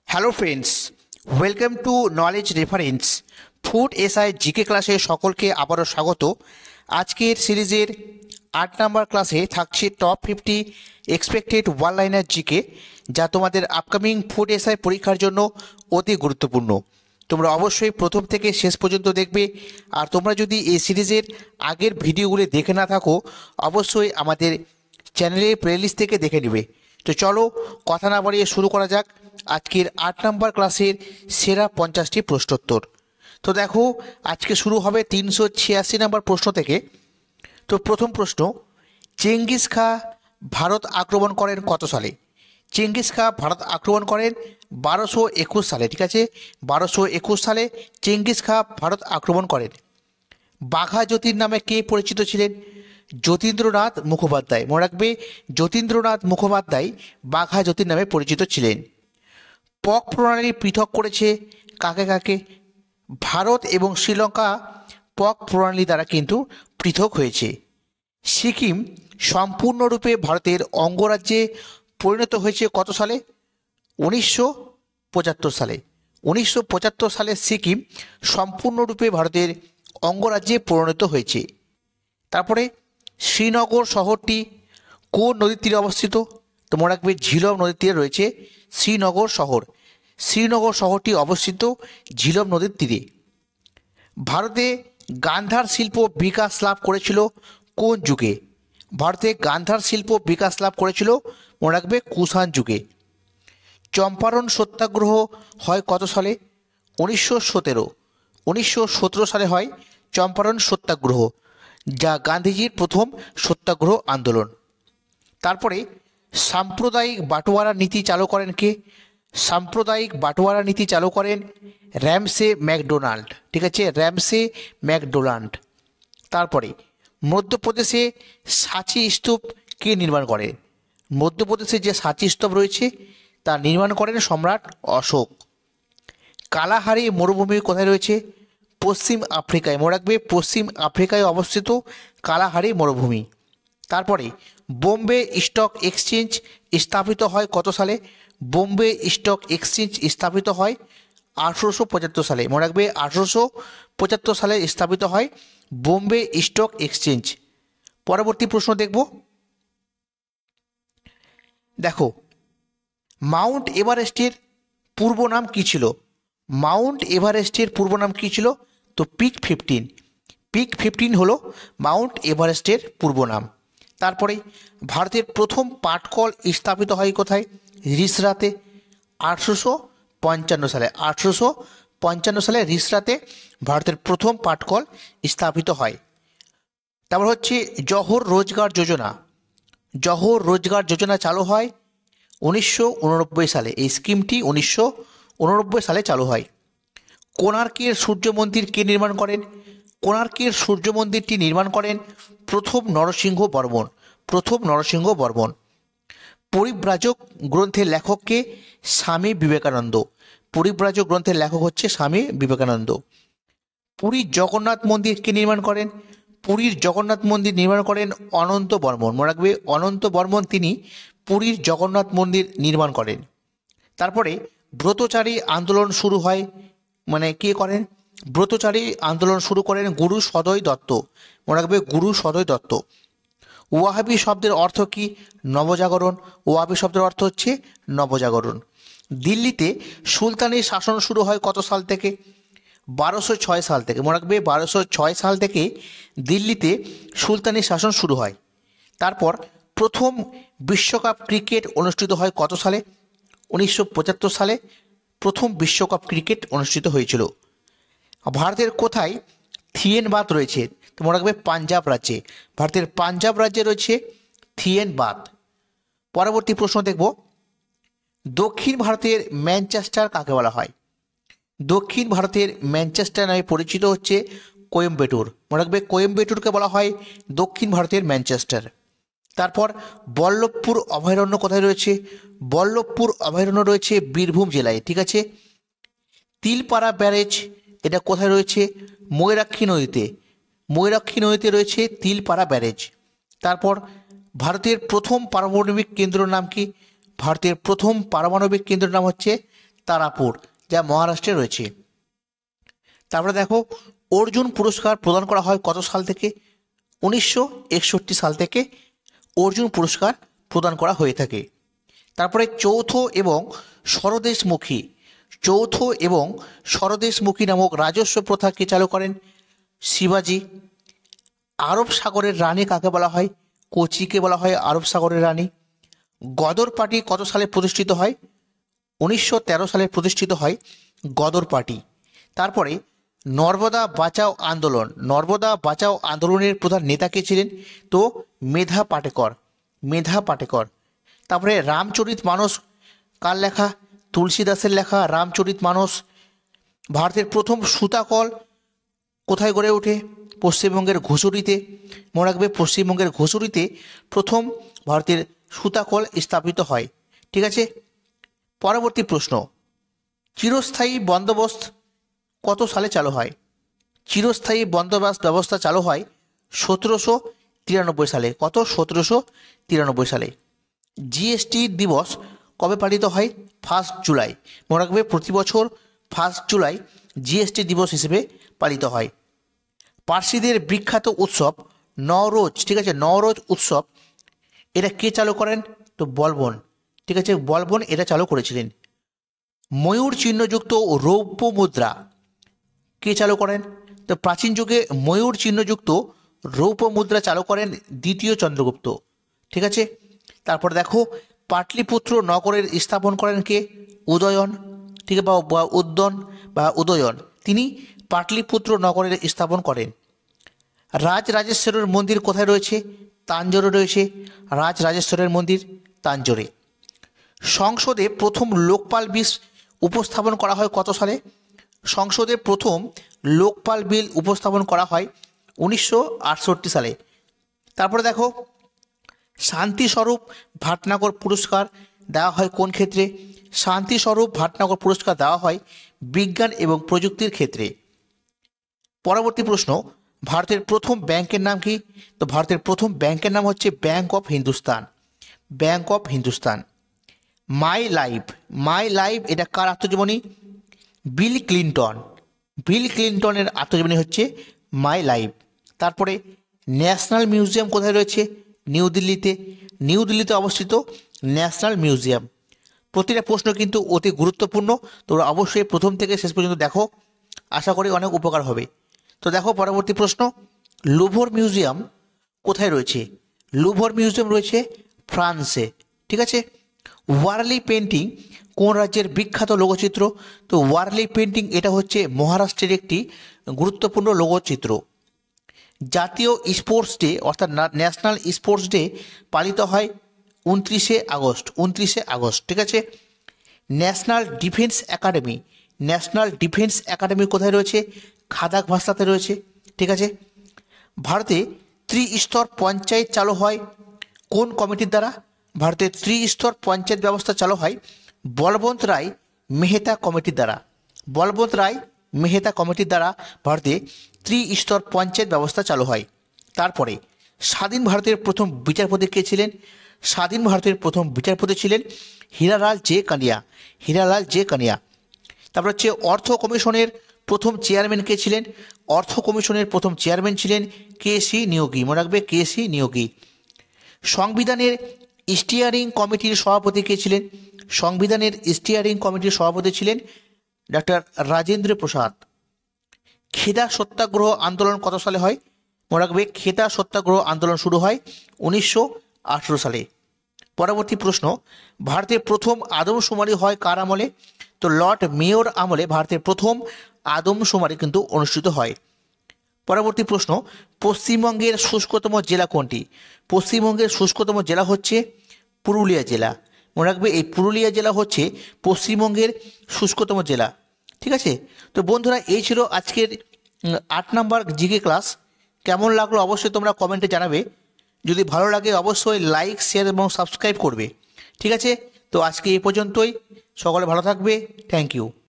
Hello friends, welcome to knowledge reference food SI GK ক্লাসে সকলকে আবারও স্বাগত। আজকের সিরিজের 8 নম্বর ক্লাসে থাকছে top 50 expected one liner GK, যা তোমাদের আপকামিং ফুড এসআই পরীক্ষার জন্য অতি গুরুত্বপূর্ণ। তোমরা অবশ্যই প্রথম থেকে শেষ পর্যন্ত দেখবে। আর তোমরা যদি এই সিরিজের আগের ভিডিওগুলি দেখে না থাকো, অবশ্যই আমাদের চ্যানেলের প্লেলিস্ট থেকে দেখে নেবে। তো চলো কথা না বাড়িয়ে শুরু করা যাক আজকের 8 নম্বর ক্লাসের সেরা 50টি প্রশ্নোত্তর। তো দেখো, আজকে শুরু হবে 386 নম্বর প্রশ্ন থেকে। তো প্রথম প্রশ্ন, চেঙ্গিস খাঁ ভারত আক্রমণ করেন কত সালে? চেঙ্গিস খাঁ ভারত আক্রমণ করেন 1221 সালে। ঠিক আছে, 1221 সালে চেঙ্গিস খাঁ ভারত আক্রমণ করেন। বাঘা যতীন নামে কে পরিচিত ছিলেন? যতীন্দ্রনাথ মুখোপাধ্যায়। মনে রাখবে, যতীন্দ্রনাথ মুখোপাধ্যায় বাঘা যতীন নামে পরিচিত ছিলেন। পক প্রণালী পৃথক করেছে কাকে কাকে? ভারত এবং শ্রীলঙ্কা পক প্রণালী দ্বারা কিন্তু পৃথক হয়েছে। সিকিম সম্পূর্ণরূপে ভারতের অঙ্গরাজ্যে পরিণত হয়েছে কত সালে? 1975 সালে। 1975 সালে সিকিম সম্পূর্ণরূপে ভারতের অঙ্গরাজ্যে পরিণত হয়েছে। তারপরে শ্রীনগর শহরটি কোন নদীর তীরে অবস্থিত? তো মনে রাখবে, ঝিলম নদীর তীরে রয়েছে শ্রীনগর শহর। শ্রীনগর শহরটি অবস্থিত ঝিলম নদীর তীরে। ভারতে গান্ধার শিল্প বিকাশ লাভ করেছিল কোন যুগে? ভারতে গান্ধার শিল্প বিকাশ লাভ করেছিল, মনে রাখবে, কুষাণ যুগে। চম্পারণ সত্যাগ্রহ হয় কত সালে? 1917। 1917 সালে হয় চম্পারণ সত্যাগ্রহ, যা গান্ধীজির প্রথম সত্যাগ্রহ আন্দোলন। তারপরে সাম্প্রদায়িক বাটোয়ারা নীতি চালু করেন কে? সাম্প্রদায়িক বাটোয়ারা নীতি চালু করেন র্যামসে ম্যাকডোনাল্ড। ঠিক আছে, র্যামসে ম্যাকডোনাল্ড। তারপরে মধ্যপ্রদেশে সাঁচি স্তূপ কে নির্মাণ করেন? মধ্যপ্রদেশে যে সাঁচি স্তূপ রয়েছে তা নির্মাণ করেন সম্রাট অশোক। কালাহারি মরুভূমি কোথায় রয়েছে? পশ্চিম আফ্রিকায়। মনে রাখবে, পশ্চিম আফ্রিকায় অবস্থিত কালাহারি মরুভূমি। তারপরে বোম্বে স্টক এক্সচেঞ্জ স্থাপিত হয় কত সালে? বোম্বে স্টক এক্সচেঞ্জ স্থাপিত হয় 1875 সালে। মনে রাখবে, 1875 সালে স্থাপিত হয় বোম্বে স্টক এক্সচেঞ্জ। পরবর্তী প্রশ্ন দেখব। দেখো, মাউন্ট এভারেস্টের পূর্ব নাম কী ছিল? মাউন্ট এভারেস্টের পূর্ব নাম কী ছিল? তো পিক 15। পিক 15 হলো মাউন্ট এভারেস্টের পূর্ব নাম। তারপরে ভারতের প্রথম পাটকল স্থাপিত হয় কোথায়? রিসরাতে। 1855 সালে। 1855 সালে রিসরাতে ভারতের প্রথম পাটকল স্থাপিত হয়। তারপর হচ্ছে জওহর রোজগার যোজনা। জওহর রোজগার যোজনা চালু হয় 1989 সালে। এই স্কিমটি 1989 সালে চালু হয়। কোণার্কের সূর্য মন্দির কে নির্মাণ করেন? কোণার্কের সূর্য মন্দিরটি নির্মাণ করেন প্রথম নরসিংহ বর্মন। প্রথম নরসিংহ বর্মন। পরিব্রাজক গ্রন্থের লেখককে? স্বামী বিবেকানন্দ। পরিব্রাজক গ্রন্থের লেখক হচ্ছে স্বামী বিবেকানন্দ। পুরীর জগন্নাথ মন্দির কে নির্মাণ করেন? পুরীর জগন্নাথ মন্দির নির্মাণ করেন অনন্ত বর্মন। মনে রাখবে, অনন্ত বর্মন তিনি পুরীর জগন্নাথ মন্দির নির্মাণ করেন। তারপরে ব্রতচারী আন্দোলন শুরু হয়, মানে কে করেন? ব্রতচারী আন্দোলন শুরু করেন গুরু সদয় দত্ত। মনে রাখবে, গুরু সদয় দত্ত। ওয়াহাবি শব্দের অর্থ কি? নবজাগরণ। ওয়াহাবি শব্দের অর্থ হচ্ছে নবজাগরণ। দিল্লিতে সুলতানি শাসন শুরু হয় কত সাল থেকে? 1206 সাল থেকে। মনে রাখবে, 1206 সাল থেকে দিল্লিতে সুলতানি শাসন শুরু হয়। তারপর প্রথম বিশ্বকাপ ক্রিকেট অনুষ্ঠিত হয় কত সালে? 1975 সালে প্রথম বিশ্বকাপ ক্রিকেট অনুষ্ঠিত হয়েছিল। ভারতের কোথায় থিয়েন বাঁধ রয়েছে? তো মনে রাখবে, পাঞ্জাব রাজ্যে। ভারতের পাঞ্জাব রাজ্যে রয়েছে থিয়েন বাঁধ। পরবর্তী প্রশ্ন দেখব। দক্ষিণ ভারতের ম্যানচেস্টার কাকে বলা হয়? দক্ষিণ ভারতের ম্যানচেস্টার নামে পরিচিত হচ্ছে কোয়েম্বেটুর। মনে রাখবে, কোয়েম্বেটুরকে বলা হয় দক্ষিণ ভারতের ম্যানচেস্টার। তারপর বল্লভপুর অভয়ারণ্য কোথায় রয়েছে? বল্লভপুর অভয়ারণ্য রয়েছে বীরভূম জেলায়। ঠিক আছে। তিলপাড়া ব্যারেজ এটা কোথায় রয়েছে? ময়ূরাক্ষী নদীতে। ময়ূরাক্ষী নদীতে রয়েছে তিলপাড়া ব্যারেজ। তারপর ভারতের প্রথম পারমাণবিক কেন্দ্রের নাম কি? ভারতের প্রথম পারমাণবিক কেন্দ্রের নাম হচ্ছে তারাপুর, যা মহারাষ্ট্রে রয়েছে। তারপরে দেখো, অর্জুন পুরস্কার প্রদান করা হয় কত সাল থেকে? 1961 সাল থেকে অর্জুন পুরস্কার প্রদান করা হয়ে থাকে। তারপরে চৌথ এবং স্বরদেশমুখী নামক রাজস্ব প্রথা কে চালু করেন? শিবাজি। আরব সাগরের রানী কাকে বলা হয়? কোচিকে বলা হয় আরব সাগরের রানী। গদর পার্টি কত সালে প্রতিষ্ঠিত হয়? 1913 সালে প্রতিষ্ঠিত হয় গদর পার্টি। তারপরে নর্মদা বাঁচাও আন্দোলনের প্রধান নেতা কে ছিলেন? তো মেধা পাটেকর। তারপরে রামচরিতমানস কার লেখা? তুলসীদাসের লেখা রামচরিতমানস। ভারতের প্রথম সুতাকল কোথায় গড়ে ওঠে? পশ্চিমবঙ্গের ঘুষুরিতে। মনে রাখবে, পশ্চিমবঙ্গের ঘুষুরিতে প্রথম ভারতের সুতাকল স্থাপিত হয়। ঠিক আছে। পরবর্তী প্রশ্ন, চিরস্থায়ী বন্দোবস্ত কত সালে চালু হয়? চিরস্থায়ী বন্দোবস্ত ব্যবস্থা চালু হয় 1793 সালে। কত? 1793 সালে। জিএসটি দিবস কবে পালিত হয়? 1 জুলাই। মনে রাখবে, প্রতি বছর 1 জুলাই জিএসটি দিবস হিসেবে পালিত হয়। পার্সিদের বিখ্যাত উৎসব নওরোজ, ঠিক আছে, নওরোজ উৎসব, এটা কে চালু করেন? তো বলবন। ঠিক আছে, বলবন এটা চালু করেছিলেন। ময়ূর চিহ্নযুক্ত রৌপ্য মুদ্রা কে চালু করেন? তো প্রাচীন যুগে ময়ূর চিহ্নযুক্ত রৌপ্য মুদ্রা চালু করেন দ্বিতীয় চন্দ্রগুপ্ত। ঠিক আছে। তারপর দেখো, পাটলিপুত্র নগরের স্থাপন করেন কে? উদয়ন। ঠিক আছে, উদয়ন, তিনি পাটলিপুত্র নগরের স্থাপন করেন। রাজরাজেশ্বরের মন্দির কোথায় রয়েছে? তাঞ্জোরে রয়েছে রাজরাজেশ্বরের মন্দির, তাঞ্জোরে। সংসদে প্রথম লোকপাল বিল উপস্থাপন করা হয় কত সালে? সংসদে প্রথম লোকপাল বিল উপস্থাপন করা হয় 1968 সালে। তারপরে দেখো, শান্তিস্বরূপ ভাটনাগর পুরস্কার দেওয়া হয় কোন ক্ষেত্রে? শান্তিস্বরূপ ভাটনাগর পুরস্কার দেওয়া হয় বিজ্ঞান এবং প্রযুক্তির ক্ষেত্রে। পরবর্তী প্রশ্ন, ভারতের প্রথম ব্যাংকের নাম কি? তো ভারতের প্রথম ব্যাংকের নাম হচ্ছে bank of Hindustan. My life এটা কার আত্মজীবনী? বিল ক্লিন্টনের আত্মজীবনী হচ্ছে মাই লাইফ। তারপরে ন্যাশনাল মিউজিয়াম কোথায় রয়েছে? নিউ দিল্লিতে অবস্থিত ন্যাশনাল মিউজিয়াম। প্রতিটা প্রশ্ন কিন্তু অতি গুরুত্বপূর্ণ, তোমরা অবশ্যই প্রথম থেকে শেষ পর্যন্ত দেখো, আশা করি অনেক উপকার হবে। তো দেখো, পরবর্তী প্রশ্ন, লুভর মিউজিয়াম কোথায় রয়েছে? লুভর মিউজিয়াম রয়েছে ফ্রান্সে। ঠিক আছে। ওয়ারলি পেন্টিং কোন রাজ্যের বিখ্যাত লোকচিত্র? তো ওয়ারলি পেন্টিং এটা হচ্ছে মহারাষ্ট্রের একটি গুরুত্বপূর্ণ লোকচিত্র। জাতীয় স্পোর্টস ডে অর্থাৎ ন্যাশনাল স্পোর্টস ডে পালিত হয় 29শে আগস্ট। ঠিক আছে। ন্যাশনাল ডিফেন্স একাডেমি কোথায় রয়েছে? খাদাক ভাষাতে রয়েছে। ঠিক আছে। ভারতে ত্রিস্তর পঞ্চায়েত চালু হয় কোন কমিটির দ্বারা? ভারতের ত্রিস্তর পঞ্চায়েত ব্যবস্থা চালু হয় বলবন্ত রায় মেহতা কমিটির দ্বারা ভারতে ত্রিস্তর পঞ্চায়েত ব্যবস্থা চালু হয়। তারপরে স্বাধীন ভারতের প্রথম বিচারপতি কে ছিলেন? স্বাধীন ভারতের প্রথম বিচারপতি ছিলেন হীরালাল জে কানিয়া। তারপর হচ্ছে অর্থ কমিশনের প্রথম চেয়ারম্যান কে ছিলেন? অর্থ কমিশনের প্রথম চেয়ারম্যান ছিলেন কেসি নিয়োগী। মনে রাখবে, কেসি নিয়োগী। সংবিধানের স্টিয়ারিং কমিটির সভাপতি কে ছিলেন? সংবিধানের স্টিয়ারিং কমিটির সভাপতি ছিলেন ডক্টর রাজেন্দ্র প্রসাদ। খেদা সত্যাগ্রহ আন্দোলন কত সালে হয়? মনে রাখবে, খেদা সত্যাগ্রহ আন্দোলন শুরু হয় 1918 সালে। পরবর্তী প্রশ্ন, ভারতের প্রথম আদমশুমারি হয় কার আমলে? তো লর্ড মেয়র আমলে ভারতের প্রথম আদমশুমারি কিন্তু অনুষ্ঠিত হয়। পরবর্তী প্রশ্ন, পশ্চিমবঙ্গের শুষ্কতম জেলা কোনটি? পশ্চিমবঙ্গের শুষ্কতম জেলা হচ্ছে পুরুলিয়া জেলা। মনে রাখবে, এই পুরুলিয়া জেলা হচ্ছে পশ্চিমবঙ্গের শুষ্কতম জেলা। ঠিক আছে। তো বন্ধুরা, এই ছিল আজকের 8 নম্বর জিকে ক্লাস। কেমন লাগলো অবশ্যই তোমরা কমেন্টে জানাবে। যদি ভালো লাগে অবশ্যই লাইক, শেয়ার এবং সাবস্ক্রাইব করবে। ঠিক আছে। তো আজকে এই পর্যন্তই। সকলে ভালো থাকবে। Thank you.